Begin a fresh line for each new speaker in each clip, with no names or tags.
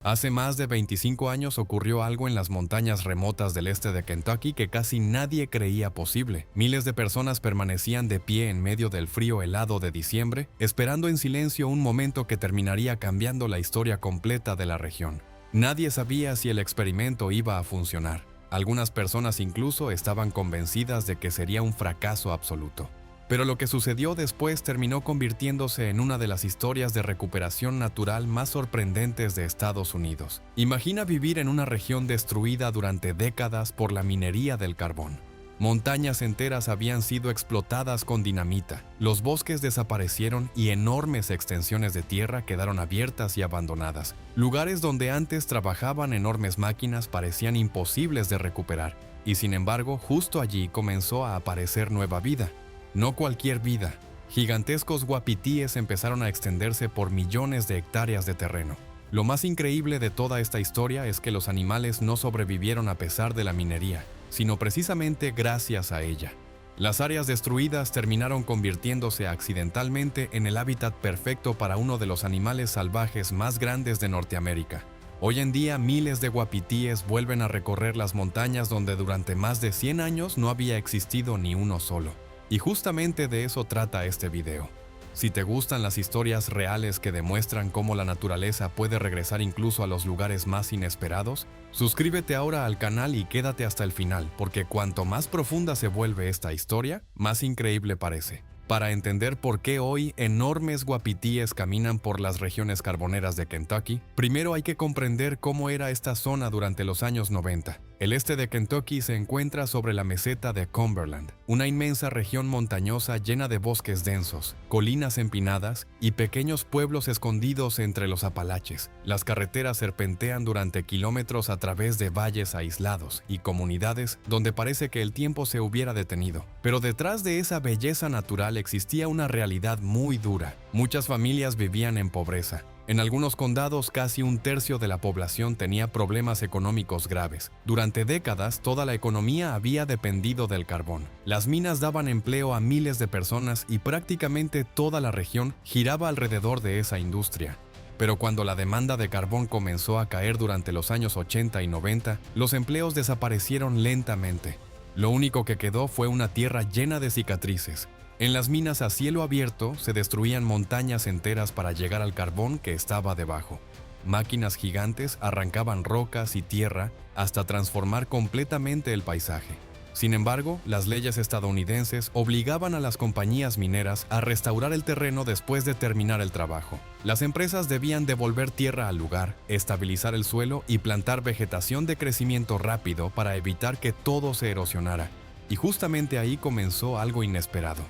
Hace más de 25 años ocurrió algo en las montañas remotas del este de Kentucky que casi nadie creía posible. Miles de personas permanecían de pie en medio del frío helado de diciembre, esperando en silencio un momento que terminaría cambiando la historia completa de la región. Nadie sabía si el experimento iba a funcionar. Algunas personas incluso estaban convencidas de que sería un fracaso absoluto. Pero lo que sucedió después terminó convirtiéndose en una de las historias de recuperación natural más sorprendentes de Estados Unidos. Imagina vivir en una región destruida durante décadas por la minería del carbón. Montañas enteras habían sido explotadas con dinamita, los bosques desaparecieron y enormes extensiones de tierra quedaron abiertas y abandonadas. Lugares donde antes trabajaban enormes máquinas parecían imposibles de recuperar, y sin embargo, justo allí comenzó a aparecer nueva vida. No cualquier vida. Gigantescos guapitíes empezaron a extenderse por millones de hectáreas de terreno. Lo más increíble de toda esta historia es que los animales no sobrevivieron a pesar de la minería, sino precisamente gracias a ella. Las áreas destruidas terminaron convirtiéndose accidentalmente en el hábitat perfecto para uno de los animales salvajes más grandes de Norteamérica. Hoy en día, miles de guapitíes vuelven a recorrer las montañas donde durante más de 100 años no había existido ni uno solo. Y justamente de eso trata este video. Si te gustan las historias reales que demuestran cómo la naturaleza puede regresar incluso a los lugares más inesperados, suscríbete ahora al canal y quédate hasta el final, porque cuanto más profunda se vuelve esta historia, más increíble parece. Para entender por qué hoy enormes guapitíes caminan por las regiones carboneras de Kentucky, primero hay que comprender cómo era esta zona durante los años 90. El este de Kentucky se encuentra sobre la meseta de Cumberland, una inmensa región montañosa llena de bosques densos, colinas empinadas y pequeños pueblos escondidos entre los Apalaches. Las carreteras serpentean durante kilómetros a través de valles aislados y comunidades donde parece que el tiempo se hubiera detenido. Pero detrás de esa belleza natural existía una realidad muy dura. Muchas familias vivían en pobreza. En algunos condados, casi un tercio de la población tenía problemas económicos graves. Durante décadas, toda la economía había dependido del carbón. Las minas daban empleo a miles de personas y prácticamente toda la región giraba alrededor de esa industria. Pero cuando la demanda de carbón comenzó a caer durante los años 80 y 90, los empleos desaparecieron lentamente. Lo único que quedó fue una tierra llena de cicatrices. En las minas a cielo abierto se destruían montañas enteras para llegar al carbón que estaba debajo. Máquinas gigantes arrancaban rocas y tierra hasta transformar completamente el paisaje. Sin embargo, las leyes estadounidenses obligaban a las compañías mineras a restaurar el terreno después de terminar el trabajo. Las empresas debían devolver tierra al lugar, estabilizar el suelo y plantar vegetación de crecimiento rápido para evitar que todo se erosionara. Y justamente ahí comenzó algo inesperado.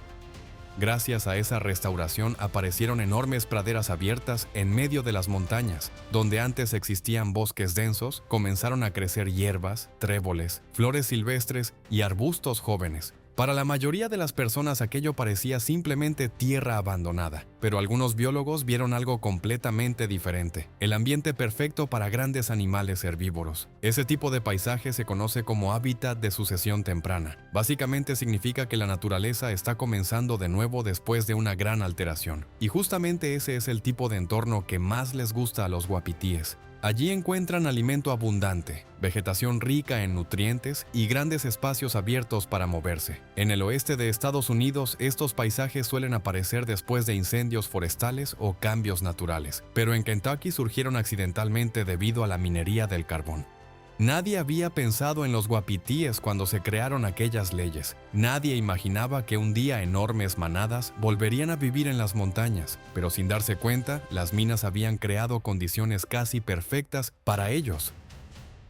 Gracias a esa restauración aparecieron enormes praderas abiertas en medio de las montañas. Donde antes existían bosques densos, comenzaron a crecer hierbas, tréboles, flores silvestres y arbustos jóvenes. Para la mayoría de las personas aquello parecía simplemente tierra abandonada, pero algunos biólogos vieron algo completamente diferente, el ambiente perfecto para grandes animales herbívoros. Ese tipo de paisaje se conoce como hábitat de sucesión temprana. Básicamente significa que la naturaleza está comenzando de nuevo después de una gran alteración. Y justamente ese es el tipo de entorno que más les gusta a los guapitíes. Allí encuentran alimento abundante, vegetación rica en nutrientes y grandes espacios abiertos para moverse. En el oeste de Estados Unidos, estos paisajes suelen aparecer después de incendios forestales o cambios naturales, pero en Kentucky surgieron accidentalmente debido a la minería del carbón. Nadie había pensado en los guapitíes cuando se crearon aquellas leyes. Nadie imaginaba que un día enormes manadas volverían a vivir en las montañas, pero sin darse cuenta, las minas habían creado condiciones casi perfectas para ellos.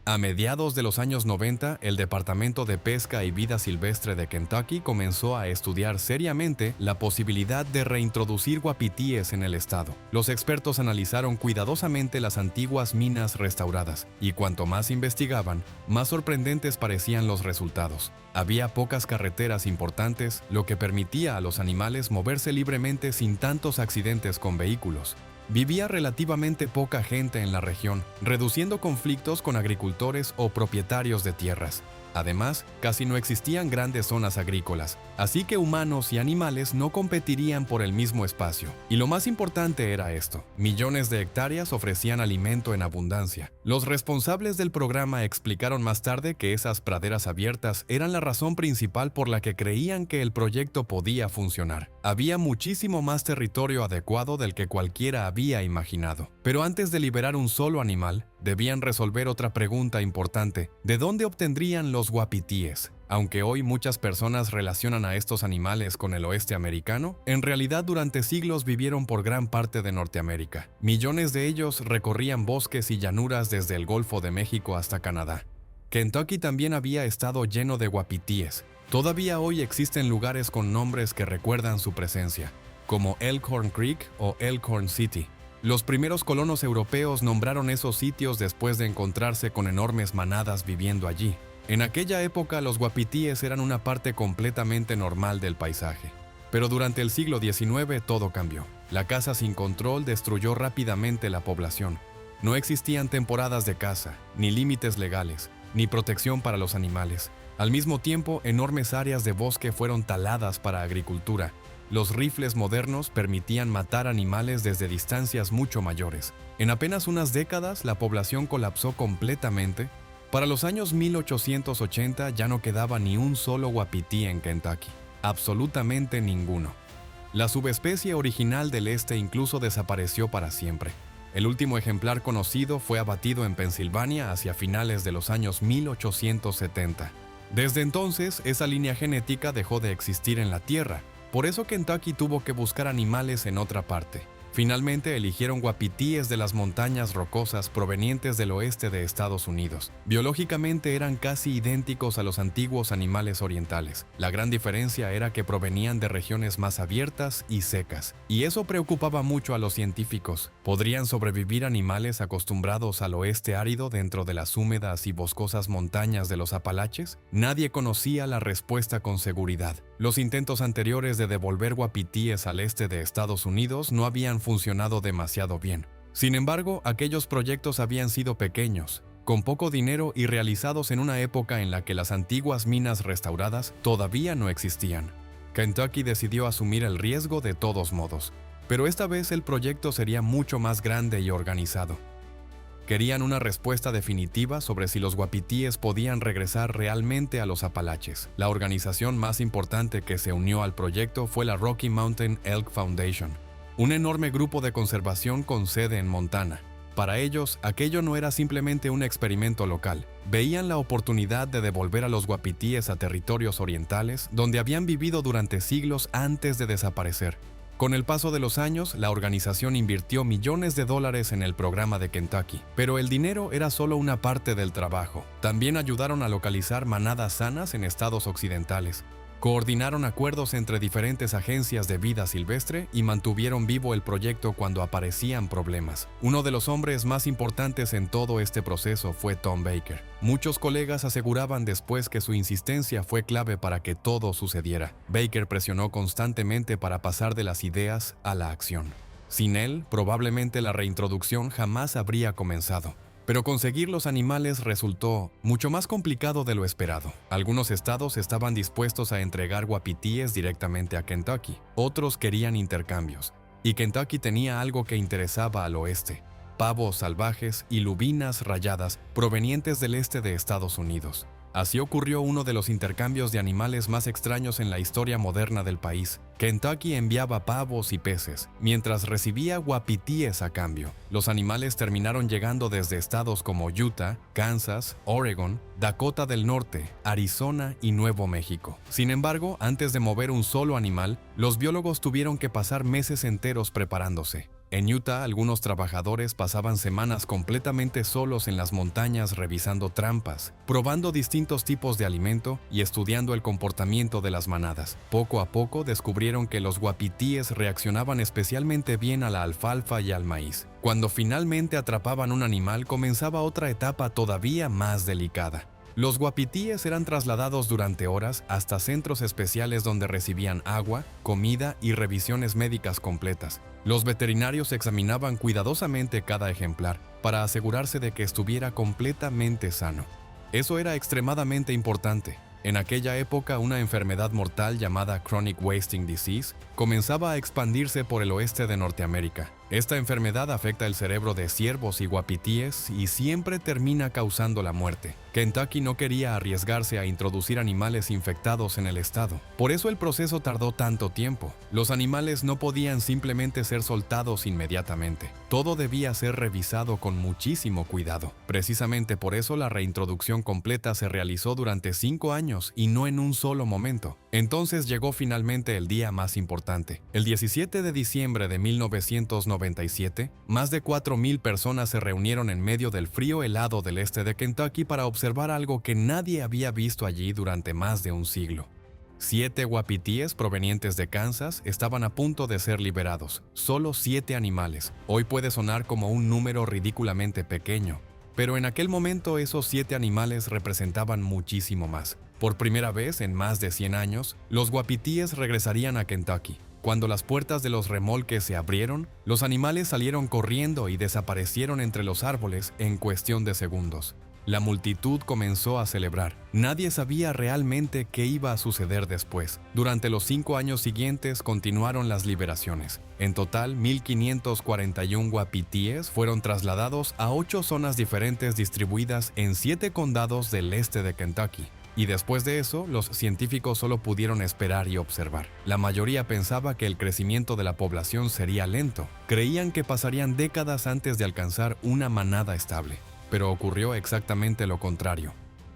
A mediados de los años 90, el Departamento de Pesca y Vida Silvestre de Kentucky comenzó a estudiar seriamente la posibilidad de reintroducir guapitíes en el estado. Los expertos analizaron cuidadosamente las antiguas minas restauradas, y cuanto más investigaban, más sorprendentes parecían los resultados. Había pocas carreteras importantes, lo que permitía a los animales moverse libremente sin tantos accidentes con vehículos. Vivía relativamente poca gente en la región, reduciendo conflictos con agricultores o propietarios de tierras. Además, casi no existían grandes zonas agrícolas, así que humanos y animales no competirían por el mismo espacio. Y lo más importante era esto: millones de hectáreas ofrecían alimento en abundancia. Los responsables del programa explicaron más tarde que esas praderas abiertas eran la razón principal por la que creían que el proyecto podía funcionar. Había muchísimo más territorio adecuado del que cualquiera había imaginado. Pero antes de liberar un solo animal, debían resolver otra pregunta importante: ¿de dónde obtendrían los guapitíes? Aunque hoy muchas personas relacionan a estos animales con el oeste americano, en realidad durante siglos vivieron por gran parte de Norteamérica. Millones de ellos recorrían bosques y llanuras desde el Golfo de México hasta Canadá. Kentucky también había estado lleno de guapitíes. Todavía hoy existen lugares con nombres que recuerdan su presencia, como Elkhorn Creek o Elkhorn City. Los primeros colonos europeos nombraron esos sitios después de encontrarse con enormes manadas viviendo allí. En aquella época, los guapitíes eran una parte completamente normal del paisaje. Pero durante el siglo XIX todo cambió. La caza sin control destruyó rápidamente la población. No existían temporadas de caza, ni límites legales, ni protección para los animales. Al mismo tiempo, enormes áreas de bosque fueron taladas para agricultura. Los rifles modernos permitían matar animales desde distancias mucho mayores. En apenas unas décadas, la población colapsó completamente. Para los años 1880 ya no quedaba ni un solo guapití en Kentucky. Absolutamente ninguno. La subespecie original del este incluso desapareció para siempre. El último ejemplar conocido fue abatido en Pensilvania hacia finales de los años 1870. Desde entonces, esa línea genética dejó de existir en la Tierra. Por eso Kentucky tuvo que buscar animales en otra parte. Finalmente eligieron guapitíes de las montañas rocosas provenientes del oeste de Estados Unidos. Biológicamente eran casi idénticos a los antiguos animales orientales. La gran diferencia era que provenían de regiones más abiertas y secas, y eso preocupaba mucho a los científicos. ¿Podrían sobrevivir animales acostumbrados al oeste árido dentro de las húmedas y boscosas montañas de los Apalaches? Nadie conocía la respuesta con seguridad. Los intentos anteriores de devolver guapitíes al este de Estados Unidos no habían funcionado demasiado bien. Sin embargo, aquellos proyectos habían sido pequeños, con poco dinero y realizados en una época en la que las antiguas minas restauradas todavía no existían. Kentucky decidió asumir el riesgo de todos modos, pero esta vez el proyecto sería mucho más grande y organizado. Querían una respuesta definitiva sobre si los guapitíes podían regresar realmente a los Apalaches. La organización más importante que se unió al proyecto fue la Rocky Mountain Elk Foundation, un enorme grupo de conservación con sede en Montana. Para ellos, aquello no era simplemente un experimento local. Veían la oportunidad de devolver a los guapitíes a territorios orientales donde habían vivido durante siglos antes de desaparecer. Con el paso de los años, la organización invirtió millones de dólares en el programa de Kentucky, pero el dinero era solo una parte del trabajo. También ayudaron a localizar manadas sanas en estados occidentales. Coordinaron acuerdos entre diferentes agencias de vida silvestre y mantuvieron vivo el proyecto cuando aparecían problemas. Uno de los hombres más importantes en todo este proceso fue Tom Baker. Muchos colegas aseguraban después que su insistencia fue clave para que todo sucediera. Baker presionó constantemente para pasar de las ideas a la acción. Sin él, probablemente la reintroducción jamás habría comenzado. Pero conseguir los animales resultó mucho más complicado de lo esperado. Algunos estados estaban dispuestos a entregar guapitíes directamente a Kentucky, otros querían intercambios, y Kentucky tenía algo que interesaba al oeste: pavos salvajes y lubinas rayadas provenientes del este de Estados Unidos. Así ocurrió uno de los intercambios de animales más extraños en la historia moderna del país. Kentucky enviaba pavos y peces, mientras recibía guapitíes a cambio. Los animales terminaron llegando desde estados como Utah, Kansas, Oregon, Dakota del Norte, Arizona y Nuevo México. Sin embargo, antes de mover un solo animal, los biólogos tuvieron que pasar meses enteros preparándose. En Utah, algunos trabajadores pasaban semanas completamente solos en las montañas revisando trampas, probando distintos tipos de alimento y estudiando el comportamiento de las manadas. Poco a poco descubrieron que los guapitíes reaccionaban especialmente bien a la alfalfa y al maíz. Cuando finalmente atrapaban un animal, comenzaba otra etapa todavía más delicada. Los guapitíes eran trasladados durante horas hasta centros especiales donde recibían agua, comida y revisiones médicas completas. Los veterinarios examinaban cuidadosamente cada ejemplar para asegurarse de que estuviera completamente sano. Eso era extremadamente importante. En aquella época, una enfermedad mortal llamada Chronic Wasting Disease comenzaba a expandirse por el oeste de Norteamérica. Esta enfermedad afecta el cerebro de ciervos y guapitíes y siempre termina causando la muerte. Kentucky no quería arriesgarse a introducir animales infectados en el estado. Por eso el proceso tardó tanto tiempo. Los animales no podían simplemente ser soltados inmediatamente. Todo debía ser revisado con muchísimo cuidado. Precisamente por eso la reintroducción completa se realizó durante 5 años y no en un solo momento. Entonces llegó finalmente el día más importante. El 17 de diciembre de 1997, más de 4,000 personas se reunieron en medio del frío helado del este de Kentucky para observar algo que nadie había visto allí durante más de un siglo. 7 guapitíes provenientes de Kansas estaban a punto de ser liberados. Solo 7 animales. Hoy puede sonar como un número ridículamente pequeño, pero en aquel momento esos 7 animales representaban muchísimo más. Por primera vez en más de 100 años, los guapitíes regresarían a Kentucky. Cuando las puertas de los remolques se abrieron, los animales salieron corriendo y desaparecieron entre los árboles en cuestión de segundos. La multitud comenzó a celebrar. Nadie sabía realmente qué iba a suceder después. Durante los 5 años siguientes continuaron las liberaciones. En total, 1,541 guapitíes fueron trasladados a 8 zonas diferentes distribuidas en 7 condados del este de Kentucky. Y después de eso, los científicos solo pudieron esperar y observar. La mayoría pensaba que el crecimiento de la población sería lento. Creían que pasarían décadas antes de alcanzar una manada estable. Pero ocurrió exactamente lo contrario.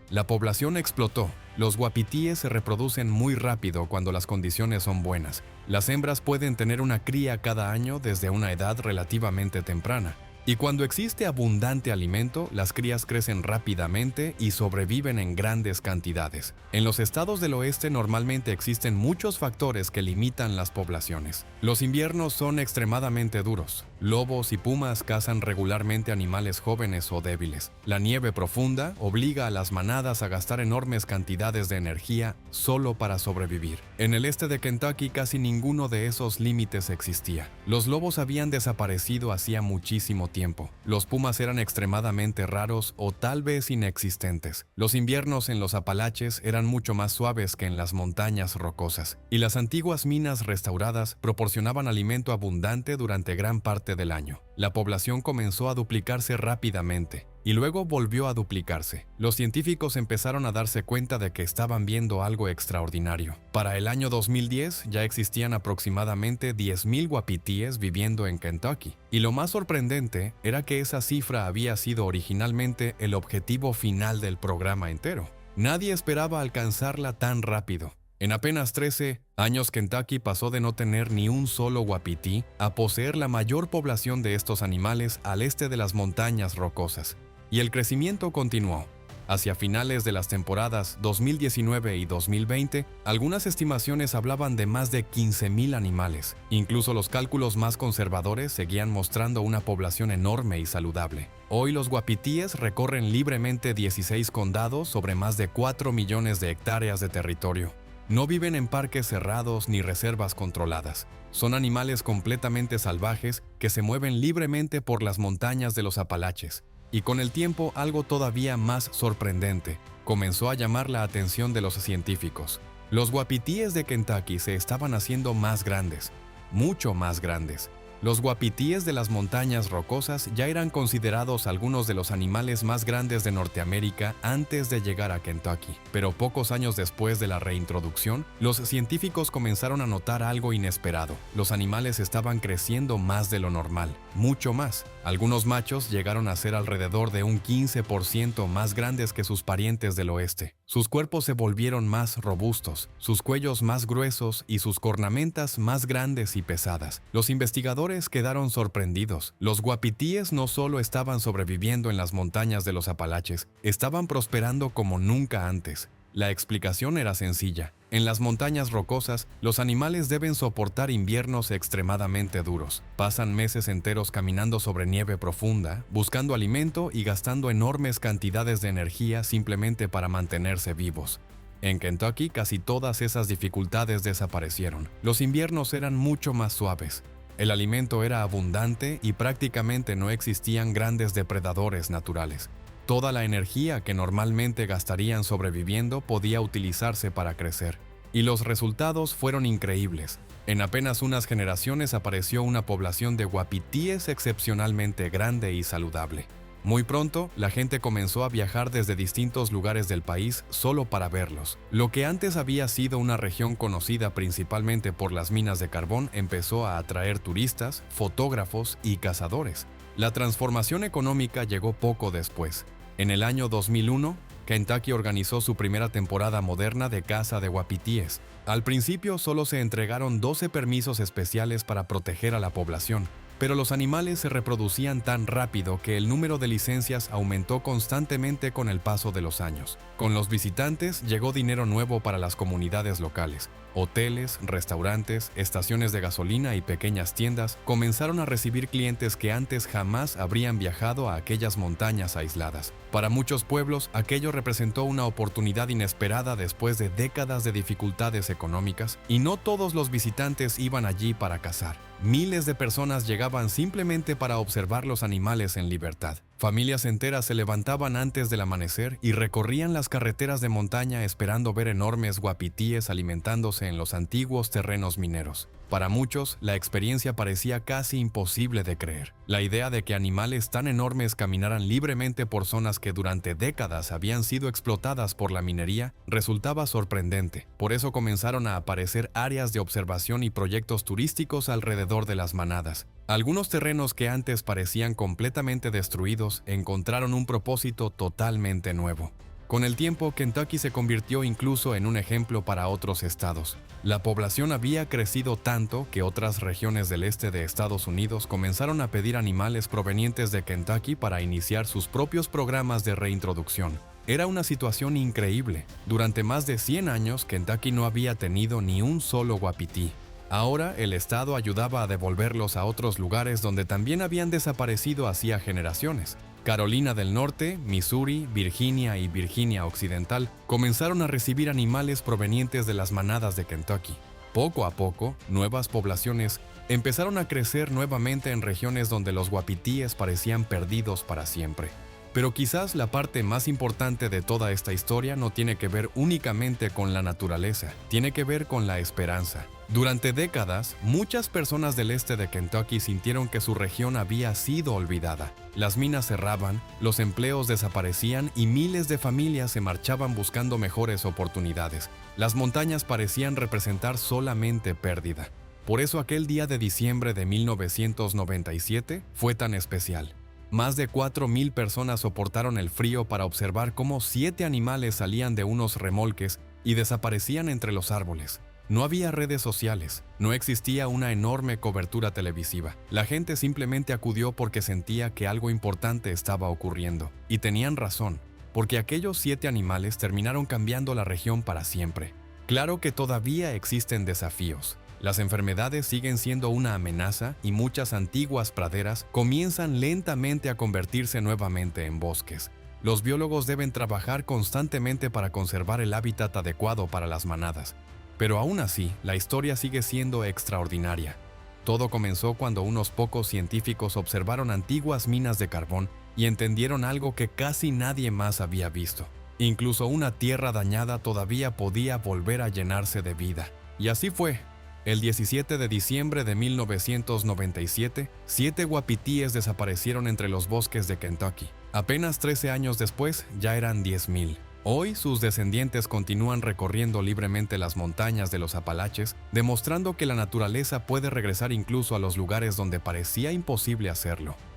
La población explotó. Los guapitíes se reproducen muy rápido cuando las condiciones son buenas. Las hembras pueden tener una cría cada año desde una edad relativamente temprana. Y cuando existe abundante alimento, las crías crecen rápidamente y sobreviven en grandes cantidades. En los estados del oeste normalmente existen muchos factores que limitan las poblaciones. Los inviernos son extremadamente duros. Lobos y pumas cazan regularmente animales jóvenes o débiles. La nieve profunda obliga a las manadas a gastar enormes cantidades de energía solo para sobrevivir. En el este de Kentucky casi ninguno de esos límites existía. Los lobos habían desaparecido hacía muchísimo tiempo. Los pumas eran extremadamente raros o tal vez inexistentes. Los inviernos en los Apalaches eran mucho más suaves que en las montañas rocosas, y las antiguas minas restauradas proporcionaban alimento abundante durante gran parte del año. La población comenzó a duplicarse rápidamente y luego volvió a duplicarse. Los científicos empezaron a darse cuenta de que estaban viendo algo extraordinario. Para el año 2010 ya existían aproximadamente 10,000 guapitíes viviendo en Kentucky. Y lo más sorprendente era que esa cifra había sido originalmente el objetivo final del programa entero. Nadie esperaba alcanzarla tan rápido. En apenas 13 años, Kentucky pasó de no tener ni un solo guapití a poseer la mayor población de estos animales al este de las montañas rocosas. Y el crecimiento continuó. Hacia finales de las temporadas 2019 y 2020, algunas estimaciones hablaban de más de 15,000 animales. Incluso los cálculos más conservadores seguían mostrando una población enorme y saludable. Hoy los guapitíes recorren libremente 16 condados sobre más de 4 millones de hectáreas de territorio. No viven en parques cerrados ni reservas controladas. Son animales completamente salvajes que se mueven libremente por las montañas de los Apalaches. Y con el tiempo, algo todavía más sorprendente comenzó a llamar la atención de los científicos. Los guapitíes de Kentucky se estaban haciendo más grandes, mucho más grandes. Los guapitíes de las montañas rocosas ya eran considerados algunos de los animales más grandes de Norteamérica antes de llegar a Kentucky. Pero pocos años después de la reintroducción, los científicos comenzaron a notar algo inesperado. Los animales estaban creciendo más de lo normal, mucho más. Algunos machos llegaron a ser alrededor de un 15% más grandes que sus parientes del oeste. Sus cuerpos se volvieron más robustos, sus cuellos más gruesos y sus cornamentas más grandes y pesadas. Los investigadores quedaron sorprendidos. Los guapitíes no solo estaban sobreviviendo en las montañas de los Apalaches, estaban prosperando como nunca antes. La explicación era sencilla. En las montañas rocosas, los animales deben soportar inviernos extremadamente duros. Pasan meses enteros caminando sobre nieve profunda, buscando alimento y gastando enormes cantidades de energía simplemente para mantenerse vivos. En Kentucky, casi todas esas dificultades desaparecieron. Los inviernos eran mucho más suaves. El alimento era abundante y prácticamente no existían grandes depredadores naturales. Toda la energía que normalmente gastarían sobreviviendo podía utilizarse para crecer. Y los resultados fueron increíbles. En apenas unas generaciones apareció una población de guapitíes excepcionalmente grande y saludable. Muy pronto, la gente comenzó a viajar desde distintos lugares del país solo para verlos. Lo que antes había sido una región conocida principalmente por las minas de carbón empezó a atraer turistas, fotógrafos y cazadores. La transformación económica llegó poco después. En el año 2001, Kentucky organizó su primera temporada moderna de caza de guapitíes. Al principio solo se entregaron 12 permisos especiales para proteger a la población, pero los animales se reproducían tan rápido que el número de licencias aumentó constantemente con el paso de los años. Con los visitantes llegó dinero nuevo para las comunidades locales. Hoteles, restaurantes, estaciones de gasolina y pequeñas tiendas comenzaron a recibir clientes que antes jamás habrían viajado a aquellas montañas aisladas. Para muchos pueblos, aquello representó una oportunidad inesperada después de décadas de dificultades económicas, y no todos los visitantes iban allí para cazar. Miles de personas llegaban simplemente para observar los animales en libertad. Familias enteras se levantaban antes del amanecer y recorrían las carreteras de montaña esperando ver enormes guapitíes alimentándose en los antiguos terrenos mineros. Para muchos, la experiencia parecía casi imposible de creer. La idea de que animales tan enormes caminaran libremente por zonas que durante décadas habían sido explotadas por la minería resultaba sorprendente. Por eso comenzaron a aparecer áreas de observación y proyectos turísticos alrededor de las manadas. Algunos terrenos que antes parecían completamente destruidos encontraron un propósito totalmente nuevo. Con el tiempo, Kentucky se convirtió incluso en un ejemplo para otros estados. La población había crecido tanto que otras regiones del este de Estados Unidos comenzaron a pedir animales provenientes de Kentucky para iniciar sus propios programas de reintroducción. Era una situación increíble. Durante más de 100 años, Kentucky no había tenido ni un solo guapití. Ahora, el estado ayudaba a devolverlos a otros lugares donde también habían desaparecido hacía generaciones. Carolina del Norte, Missouri, Virginia y Virginia Occidental comenzaron a recibir animales provenientes de las manadas de Kentucky. Poco a poco, nuevas poblaciones empezaron a crecer nuevamente en regiones donde los guapitíes parecían perdidos para siempre. Pero quizás la parte más importante de toda esta historia no tiene que ver únicamente con la naturaleza, tiene que ver con la esperanza. Durante décadas, muchas personas del este de Kentucky sintieron que su región había sido olvidada. Las minas cerraban, los empleos desaparecían y miles de familias se marchaban buscando mejores oportunidades. Las montañas parecían representar solamente pérdida. Por eso aquel día de diciembre de 1997 fue tan especial. Más de 4,000 personas soportaron el frío para observar cómo 7 animales salían de unos remolques y desaparecían entre los árboles. No había redes sociales, no existía una enorme cobertura televisiva. La gente simplemente acudió porque sentía que algo importante estaba ocurriendo. Y tenían razón, porque aquellos 7 animales terminaron cambiando la región para siempre. Claro que todavía existen desafíos. Las enfermedades siguen siendo una amenaza y muchas antiguas praderas comienzan lentamente a convertirse nuevamente en bosques. Los biólogos deben trabajar constantemente para conservar el hábitat adecuado para las manadas. Pero aún así, la historia sigue siendo extraordinaria. Todo comenzó cuando unos pocos científicos observaron antiguas minas de carbón y entendieron algo que casi nadie más había visto. Incluso una tierra dañada todavía podía volver a llenarse de vida. Y así fue. El 17 de diciembre de 1997, 7 guapitíes desaparecieron entre los bosques de Kentucky. Apenas 13 años después, ya eran 10,000. Hoy, sus descendientes continúan recorriendo libremente las montañas de los Apalaches, demostrando que la naturaleza puede regresar incluso a los lugares donde parecía imposible hacerlo.